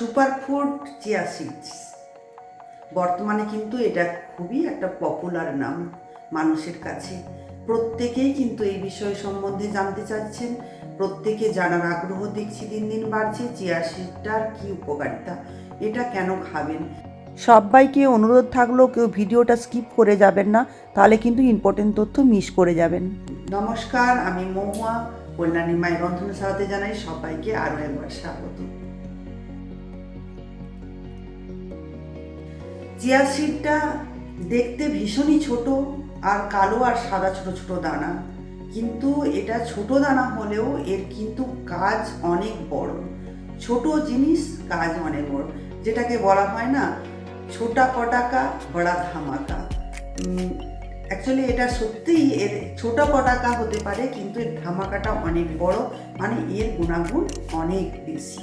Superfood chia seeds বর্তমানে কিন্তু এটা খুবই একটা পপুলার নাম মানুষের কাছে। প্রত্যেকেই কিন্তু এই বিষয় সম্বন্ধে জানতে চাচ্ছেন, প্রত্যেকে জানার আগ্রহ দেখছি দিন দিন বাড়ছে। চিয়া সিডটার কী উপকারিতা, এটা কেন খাবেন। সবাইকে অনুরোধ থাকলো কেউ ভিডিওটা স্কিপ করে যাবেন না, তাহলে কিন্তু ইম্পর্টেন্ট তথ্য মিস করে যাবেন। নমস্কার, আমি মহুয়া, কল্যাণী মায়ের রন্ধনশালাতে জানাই সবাইকে আরও একবার স্বাগত। চিয়া সিডটা দেখতে ভীষণই ছোট আর কালো আর সাদা ছোট ছোট দানা, কিন্তু এটা ছোট দানা হলেও এর কিন্তু কাজ অনেক বড়। ছোট জিনিস কাজ অনেক বড়, যেটাকে বলা হয় না ছোটা পটাকা বড়া ধামাকা। অ্যাকচুয়ালি এটা সত্যিই এর ছোটা পটাকা হতে পারে, কিন্তু এর ধামাকাটা অনেক বড়, মানে এর গুণাগুণ অনেক বেশি।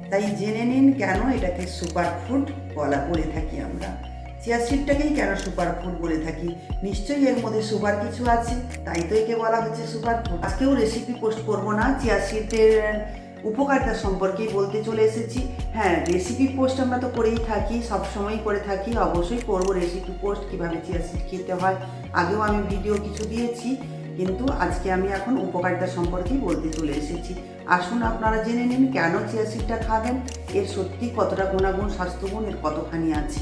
তাই জেনে নিন কেন এটাকে সুপারফুড বলে থাকি আমরা। চিয়া সিডটাকেই কেন সুপারফুড বলে থাকি, নিশ্চয়ই এর মধ্যে সুপার কিছু আছে, তাই তো একে বলা হচ্ছে সুপারফুড। আজকেও রেসিপি পোস্ট করব না, চিয়া সিডের উপকারিতা সম্পর্কেই বলতে চলে এসেছি। হ্যাঁ, রেসিপি পোস্ট আমরা তো করেই থাকি, সবসময়ই করে থাকি, অবশ্যই করব রেসিপি পোস্ট কীভাবে চিয়া সিড খেতে হয়। আগেও আমি ভিডিও কিছু দিয়েছি, কিন্তু আজকে আমি এখন উপকারিতা সম্পর্কেই বলতে চলে এসেছি। আসুন আপনারা জেনে নিন কেন চিয়া সিডটা খাবেন, এর সত্যি কতটা গুণাগুণ, স্বাস্থ্যগুণ এর কতখানি আছে।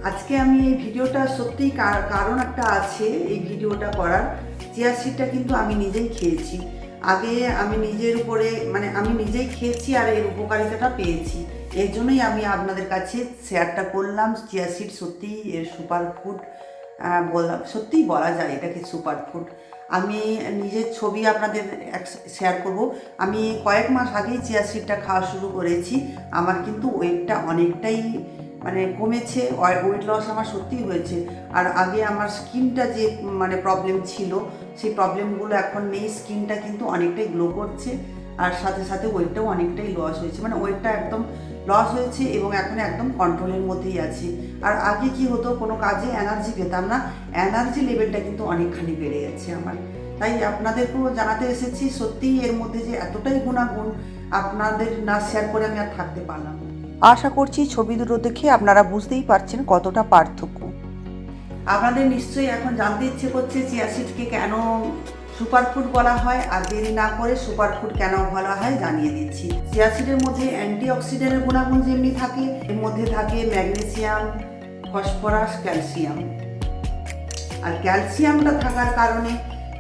আজকে আমি এই ভিডিওটা সত্যিই কারণ একটা আছে এই ভিডিওটা করার। চিয়া সিডটা কিন্তু আমি নিজেই খেয়েছি, আগে আমি নিজের উপরে আমি নিজেই খেয়েছি আর এর উপকারিতাটা পেয়েছি। এর জন্যই আমি আপনাদের কাছে শেয়ারটা করলাম। চিয়া সিড সত্যিই এর সুপারফুড সত্যিই বলা যায় এটাকে সুপারফুড। আমি নিজের ছবি আপনাদের শেয়ার করব। আমি কয়েক মাস আগেই চিয়া সিডটা খাওয়া শুরু করেছি। আমার কিন্তু ওয়েটটা অনেকটাই কমেছে, ওয়েট লস আমার সত্যিই হয়েছে। আর আগে আমার স্কিনটা যে প্রবলেম ছিল, সেই প্রবলেমগুলো এখন নেই। স্কিনটা কিন্তু অনেকটাই গ্লো করছে, আর সাথে সাথে ওয়েটটাও অনেকটাই লস হয়েছে, ওয়েটটা একদম লস হয়েছে এবং এখন একদম কন্ট্রোলের মধ্যেই আছে। আর আগে কি হতো, কোনো কাজে এনার্জি পেতাম না, এনার্জি লেভেলটা কিন্তু অনেকখানি বেড়ে গেছে আমার। তাই আপনাদেরকেও জানাতে এসেছি, সত্যিই এর মধ্যে যে এতটাই গুণাগুণ আপনাদের না শেয়ার করে আমি আর থাকতে পারলাম না। আশা করছি ছবি দুটো দেখে আপনারা বুঝতেই পারছেন কতটা পার্থক্য। আপনাদের নিশ্চয়ই এখন জানতে ইচ্ছে করছে চিয়া সিডকে কেন সুপারফুড বলা হয়, আর দেরি না করে সুপারফুড কেন বলা হয় জানিয়ে দিচ্ছি। চিয়া সিডের মধ্যে অ্যান্টিঅক্সিডেন্টের গুণাগুণ যেমনি থাকে, এর মধ্যে থাকে ম্যাগনেসিয়াম, ফসফরাস, ক্যালসিয়াম। আর ক্যালসিয়ামটা থাকার কারণে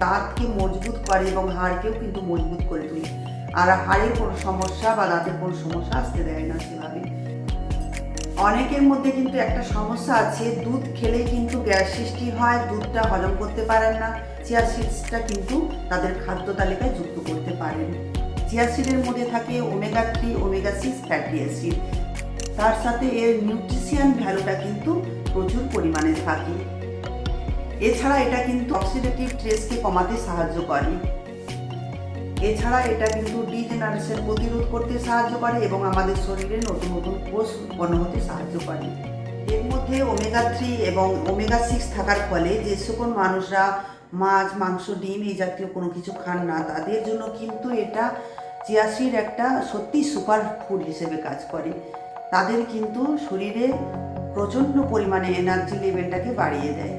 দাঁতকে মজবুত করে এবং হাড়কেও কিন্তু মজবুত করে তোলে। আর হাড়ের কোনো সমস্যা বা দাঁতের কোনো সমস্যা আসতে দেয় না সেভাবে। অনেকের মধ্যে কিন্তু একটা সমস্যা আছে, দুধ খেলেই কিন্তু গ্যাস সৃষ্টি হয়, দুধটা হজম করতে পারেন না। চিয়া সিডসটা কিন্তু তাদের খাদ্য তালিকায় যুক্ত করতে পারেন। চিয়া সিডের মধ্যে থাকে ওমেগা 3, ওমেগা 6 ফ্যাটি অ্যাসিড। তার সাথে এর নিউট্রিশিয়ান ভ্যালুটা কিন্তু প্রচুর পরিমাণে থাকে। এছাড়া এটা কিন্তু অক্সিডেটিভ স্ট্রেসকে কমাতে সাহায্য করে। এছাড়া এটা কিন্তু ডিজেনারেশন প্রতিরোধ করতে সাহায্য করে এবং আমাদের শরীরে নতুন নতুন কোষ উৎপন্ন হতে সাহায্য করে। এর মধ্যে ওমেগা 3 এবং ওমেগা 6 থাকার ফলে যে সকল মানুষরা মাছ, মাংস, ডিম এই জাতীয় কোনো কিছু খান না, তাদের জন্য কিন্তু এটা চিয়া সিড একটা সত্যি সুপার ফুড হিসেবে কাজ করে। তাদের কিন্তু শরীরে প্রচণ্ড পরিমাণে এনার্জি লেভেলটাকে বাড়িয়ে দেয়।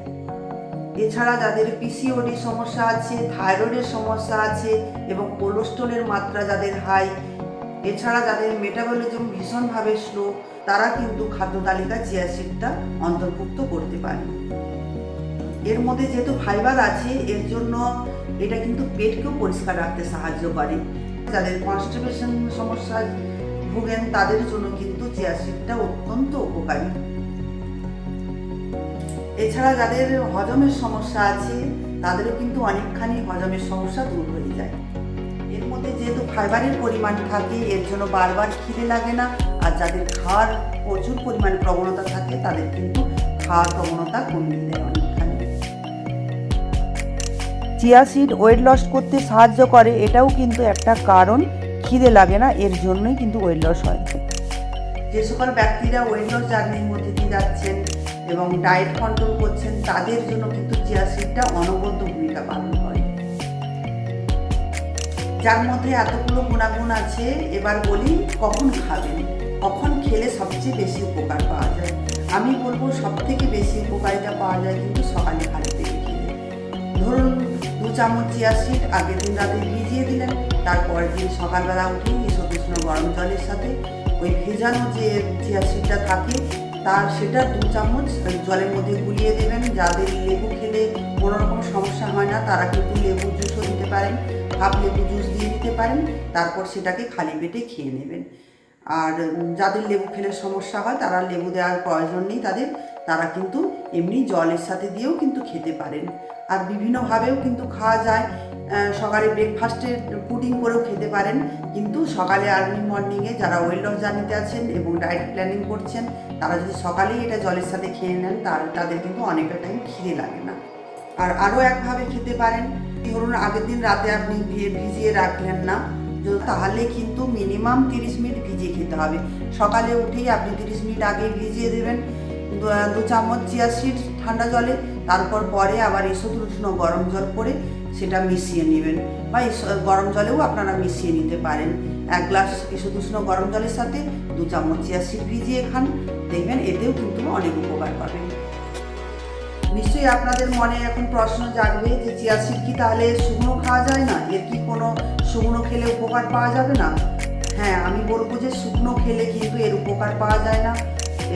এছাড়া যাদের পিসিওডি সমস্যা আছে, থাইরয়েডের সমস্যা আছে এবং কোলেস্ট্রলের মাত্রা যাদের হাই, এছাড়া যাদের মেটাবলিজম ভীষণভাবে স্লো, তারা কিন্তু খাদ্য তালিকায় চিয়া সিডটা অন্তর্ভুক্ত করতে পারে। এর মধ্যে যেহেতু ফাইবার আছে, এর জন্য এটা কিন্তু পেটকেও পরিষ্কার রাখতে সাহায্য করে। যাদের কনস্টিপেশন সমস্যায় ভোগেন তাদের জন্য কিন্তু চিয়া সিডটা অত্যন্ত উপকারী। এছাড়া যাদের হজমের সমস্যা আছে, তাদেরও কিন্তু অনেকখানি হজমের সমস্যা দূর হয়ে যায়। এর মধ্যে যেহেতু ফাইবারের পরিমাণ থাকে, এর জন্য বারবার খিদে লাগে না। আর যাদের খাওয়ার প্রচুর পরিমাণে প্রবণতা থাকে, তাদের কিন্তু খাওয়ার প্রবণতা কমিয়ে দেয় অনেকখানি। চিয়া সিড ওয়েট লস করতে সাহায্য করে, এটাও কিন্তু একটা কারণ। খিদে লাগে না, এর জন্যই কিন্তু ওয়েট লস হয়। যে সকল ব্যক্তিরা ওয়েট লস জার্নির মধ্যে দিয়ে যাচ্ছেন এবং ডায়েট কন্ট্রোল করছেন, তাদের জন্য কিন্তু চিয়া সিডটা অনবদ্য ভূমিকা পালন করে। যার মধ্যে এতগুলো গুণাগুণ আছে, এবার বলি কখন খাবেন। কখন খেলে সবচেয়ে বেশি উপকার পাওয়া যায়? আমি বলবো সবথেকে বেশি উপকারিতা পাওয়া যায় কিন্তু সকালে খালি পেটে খেলে। ধরুন 2 চামচ চিয়া সিড আগের দিন রাতে ভিজিয়ে দিলেন, তারপরের দিন সকালবেলা উঠেই উষ্ণ গরম জলের সাথে ওই ভেজানো যে চিয়া সিডটা থাকে সেটা 2 চামচ জলের মধ্যে গুলিয়ে দেবেন। যাদের লেবু খেলে কোনো রকম সমস্যা হয় না তারা কিন্তু লেবু জুসও দিতে পারেন, হাফ লেবু জুস দিয়ে দিতে পারেন, তারপর সেটাকে খালি পেটে খেয়ে নেবেন। আর যাদের লেবু খেলে সমস্যা হয় তারা লেবু দেওয়ার প্রয়োজন নেই তারা কিন্তু এমনি জলের সাথে দিয়েও কিন্তু খেতে পারেন। আর বিভিন্নভাবেও কিন্তু খাওয়া যায়। সকালে ব্রেকফাস্টে পুডিং করেও খেতে পারেন, কিন্তু সকালে আর্লি মর্নিংয়ে যারা ওয়েট লস জার্নিতে আছেন এবং ডায়েট প্ল্যানিং করছেন তারা যদি সকালেই এটা জলের সাথে খেয়ে নেন তাহলে তাদের কিন্তু অনেকটা টাইম খিদে লাগে না। আর আরও একভাবে খেতে পারেন, ধরুন আগের দিন রাতে আপনি ভিজিয়ে রাখলেন না, তাহলে কিন্তু মিনিমাম 30 মিনিট ভিজিয়ে খেতে হবে। সকালে উঠেই আপনি 30 মিনিট আগে ভিজিয়ে দেবেন 2 চামচ চিয়া সিড ঠান্ডা জলে, তারপর পরে আবার উষ্ণ গরম জল করে সেটা মিশিয়ে নেবেন, বা গরম জলেও আপনারা মিশিয়ে নিতে পারেন। 1 গ্লাস উষ্ণ গরম জলের সাথে 2 চামচ চিয়া সিড ভিজিয়ে খান, দেখবেন এতেও কিন্তু অনেক উপকার পাবেন। নিশ্চয়ই আপনাদের মনে এখন প্রশ্ন জাগবে যে চিয়া সিড কি তাহলে শুকনো খাওয়া যায় না? এর কি কোনো শুকনো খেলে উপকার পাওয়া যাবে না? হ্যাঁ, আমি বলবো যে শুকনো খেলে কিন্তু এর উপকার পাওয়া যায় না,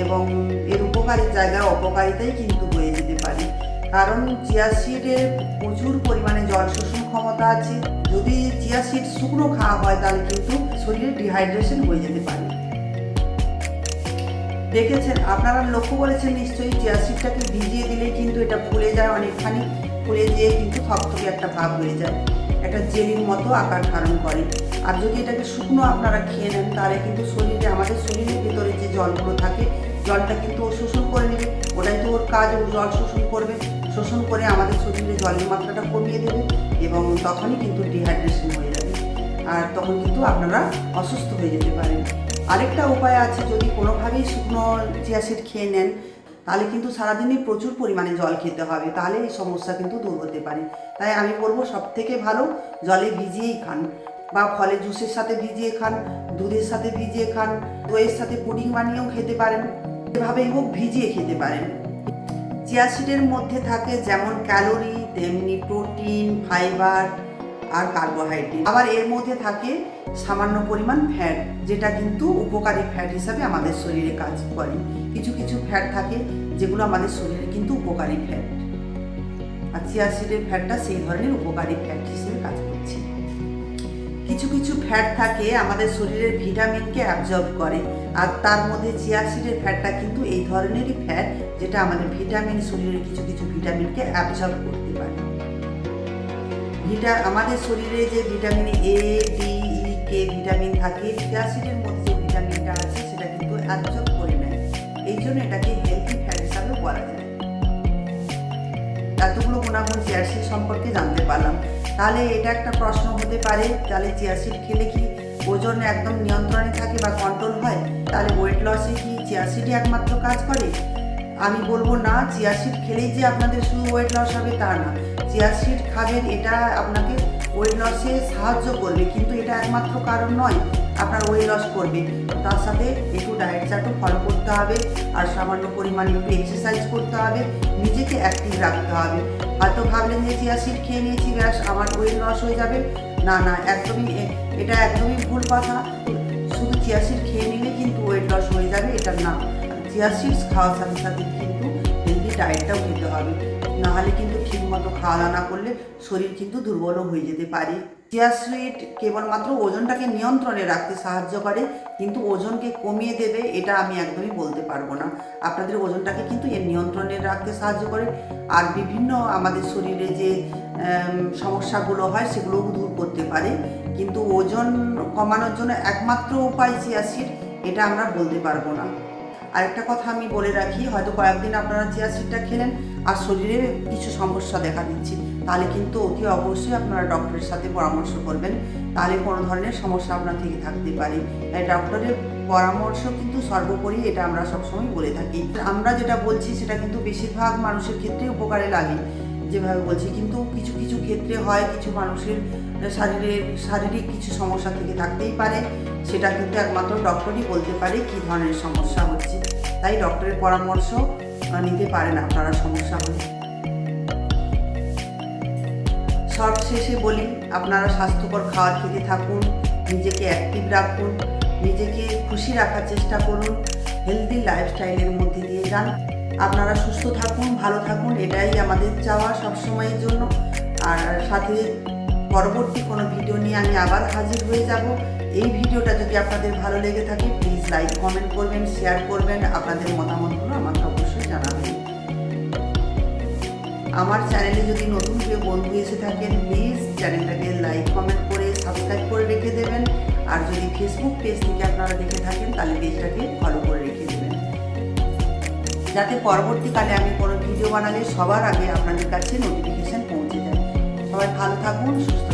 এবং এর উপকারের জায়গায় অপকারিতাই কিন্তু হয়ে যেতে পারে। কারণ চিয়া সিডের প্রচুর পরিমাণে জল শোষণ ক্ষমতা আছে। যদি চিয়া সিড শুকনো খাওয়া হয় তাহলে কিন্তু শরীরে ডিহাইড্রেশন হয়ে যেতে পারে। দেখেছেন, আপনারা লক্ষ্য করেছেন নিশ্চয়ই, চিয়া সিডটাকে ভিজিয়ে দিলে কিন্তু এটা ফুলে যায়, অনেকখানি ফুলে যেয়ে কিন্তু থকথকে একটা ভাব হয়ে যায়, একটা জেলির মতো আকার ধারণ করে। আর যদি এটাকে শুকনো আপনারা খেয়ে নেন তাহলে কিন্তু আমাদের শরীরের ভিতরে যে জলগুলো থাকে জলটা কিন্তু ও শোষণ করে নেবে, ওটাই তো ওর কাজ, ও জল শোষণ করবে, শোষণ করে আমাদের শরীরে জলের মাত্রাটা কমিয়ে দেবে, এবং তখনই কিন্তু ডিহাইড্রেশন হয়ে যাবে, আর তখন কিন্তু আপনারা অসুস্থ হয়ে যেতে পারেন। আরেকটা উপায় আছে, যদি কোনোভাবেই শুকনো চিয়া সিড খেয়ে নেন তাহলে কিন্তু সারাদিনই প্রচুর পরিমাণে জল খেতে হবে, তাহলে এই সমস্যা কিন্তু দূর হতে পারে। তাই আমি বলবো সবথেকে ভালো জলে ভিজিয়েই খান, বা ফলের জুসের সাথে ভিজিয়ে খান, দুধের সাথে ভিজিয়ে খান, দইয়ের সাথে পুডিং বানিয়েও খেতে পারেন, এভাবেই হোক ভিজিয়ে খেতে পারেন। চিয়া সিডের মধ্যে থাকে যেমন ক্যালোরি, তেমনি প্রোটিন, ফাইবার আর কার্বোহাইড্রেট। আবার এর মধ্যে থাকে সামান্য পরিমাণ ফ্যাট, যেটা কিন্তু উপকারী ফ্যাট হিসাবে আমাদের শরীরে কাজ করে। কিছু কিছু ফ্যাট থাকে যেগুলো আমাদের শরীরে কিন্তু উপকারী ফ্যাট, আর চিয়া সিডের ফ্যাটটা সেই ধরনের উপকারী ফ্যাট হিসেবে কাজ করছে। কিছু কিছু ফ্যাট থাকে আমাদের শরীরের ভিটামিনকে অ্যাবজর্ব করে, আর তার মধ্যে চিয়া সিডের ফ্যাটটা কিন্তু এই ধরনেরই ফ্যাট যেটা আমাদের শরীরের কিছু কিছু ভিটামিনকে অ্যাবজর্ব করতে পারে। আমাদের শরীরে যে vitamin A, D, E, K vitamin থাকে, চিয়া সিডের মধ্যে যে ভিটামিনটা আছে সেটা কিন্তু অ্যাবজর্ব করে নেয়, এই জন্য এটাকে হেলদি ফ্যাট হিসাবে বলা যায়। এতগুলো গুণাগুণ চিয়া সিড সম্পর্কে জানতে পারলাম। তাহলে এটা একটা প্রশ্ন হতে পারে, তাহলে চিয়া সিড খেলে কি ওজন একদম নিয়ন্ত্রণে থাকে বা কন্ট্রোল হয়? তাহলে ওয়েট লসে কি চিয়া সিডই একমাত্র কাজ করে? আমি বলবো না, চিয়া সিড খেলেই যে আপনাদের শুধু ওয়েট লস হবে তা না। চিয়া সিড খাবেন, এটা আপনাকে ওয়েট লসে সাহায্য করবে, কিন্তু এটা একমাত্র কারণ নয় আপনার ওয়েট লস করবে। তার সাথে একটু ডায়েট চার্টও ফলো করতে হবে, আর সামান্য পরিমাণে একটু এক্সারসাইজ করতে হবে, নিজেকে অ্যাক্টিভ রাখতে হবে। হয়তো ভাবলেন যে চিয়া সিড খেয়ে নিয়েছি ব্যাস আমার ওয়েট লস হয়ে যাবে, না, এটা একদমই ভুল কথা। শুধু চিয়া সিড খেয়ে নিলে কিন্তু ওয়েট লস হয়ে যাবে এটা না। চিয়া সিডস খাওয়ার সাথে সাথে কিন্তু হেলদি ডায়েটটাও খেতে হবে, নাহলে কিন্তু ঠিকমতো খাওয়া দাওয়া না করলে শরীর কিন্তু দুর্বলও হয়ে যেতে পারে। চিয়া সিড কেবলমাত্র ওজনটাকে নিয়ন্ত্রণে রাখতে সাহায্য করে, কিন্তু ওজনকে কমিয়ে দেবে এটা আমি একদমই বলতে পারবো না। আপনাদের ওজনটাকে কিন্তু এর নিয়ন্ত্রণে রাখতে সাহায্য করে, আর বিভিন্ন আমাদের শরীরে যে সমস্যাগুলো হয় সেগুলোও দূর করতে পারে, কিন্তু ওজন কমানোর জন্য একমাত্র উপায় চিয়া সিড এটা আমরা বলতে পারবো না। আরেকটা কথা আমি বলে রাখি, হয়তো কয়েকদিন আপনারা চিয়া সিডটা খেলেন আর শরীরে কিছু সমস্যা দেখা দিচ্ছে, তাহলে কিন্তু অতি অবশ্যই আপনারা ডক্টরের সাথে পরামর্শ করবেন, তাহলে কোনো ধরনের সমস্যা আপনার থেকে থাকতে পারে। তাই ডক্টরের পরামর্শ কিন্তু সর্বোপরি, এটা আমরা সবসময় বলে থাকি। আমরা যেটা বলছি সেটা কিন্তু বেশিরভাগ মানুষের ক্ষেত্রে উপকারে লাগে, যেভাবে বলছি, কিন্তু কিছু কিছু ক্ষেত্রে হয় কিছু মানুষের শারীরিক কিছু সমস্যা থেকে থাকতেই পারে, সেটা কিন্তু একমাত্র ডক্টরই বলতে পারে কী ধরনের সমস্যা হচ্ছে। তাই ডক্টরের পরামর্শ নিতে পারেন আপনারা সমস্যা হলে। সবশেষে বলি, আপনারা স্বাস্থ্যকর খাবার খেতে থাকুন, নিজেকে অ্যাক্টিভ রাখুন, নিজেকে খুশি রাখার চেষ্টা করুন, হেলদি লাইফস্টাইলের মধ্যে দিয়ে যান। আপনারা সুস্থ থাকুন, ভালো থাকুন, এটাই আমাদের চাওয়া সবসময়ের জন্য। আর সাথে পরবর্তী কোনো ভিডিও নিয়ে আমি আবার হাজির হয়ে যাব। এই ভিডিওটা যদি আপনাদের ভালো লেগে থাকে প্লিজ লাইক কমেন্ট করবেন, শেয়ার করবেন, আপনাদের মতামতগুলো আমাকে অবশ্যই জানাবেন। আমার চ্যানেলে যদি নতুন কেউ বন্ধু এসে থাকেন প্লিজ চ্যানেলটাকে লাইক কমেন্ট করে সাবস্ক্রাইব করে রেখে দেবেন। আর যদি ফেসবুক পেজ থেকে আপনারা দেখে থাকেন তাহলে পেজটাকে ফলো করে রেখে দেবেন, যাতে পরবর্তীকালে আমি কোনো ভিডিও বানালে সবার আগে আপনাদের কাছে নোটিফিকেশান পৌঁছে যায়। সবাই ভালো থাকুন, সুস্থ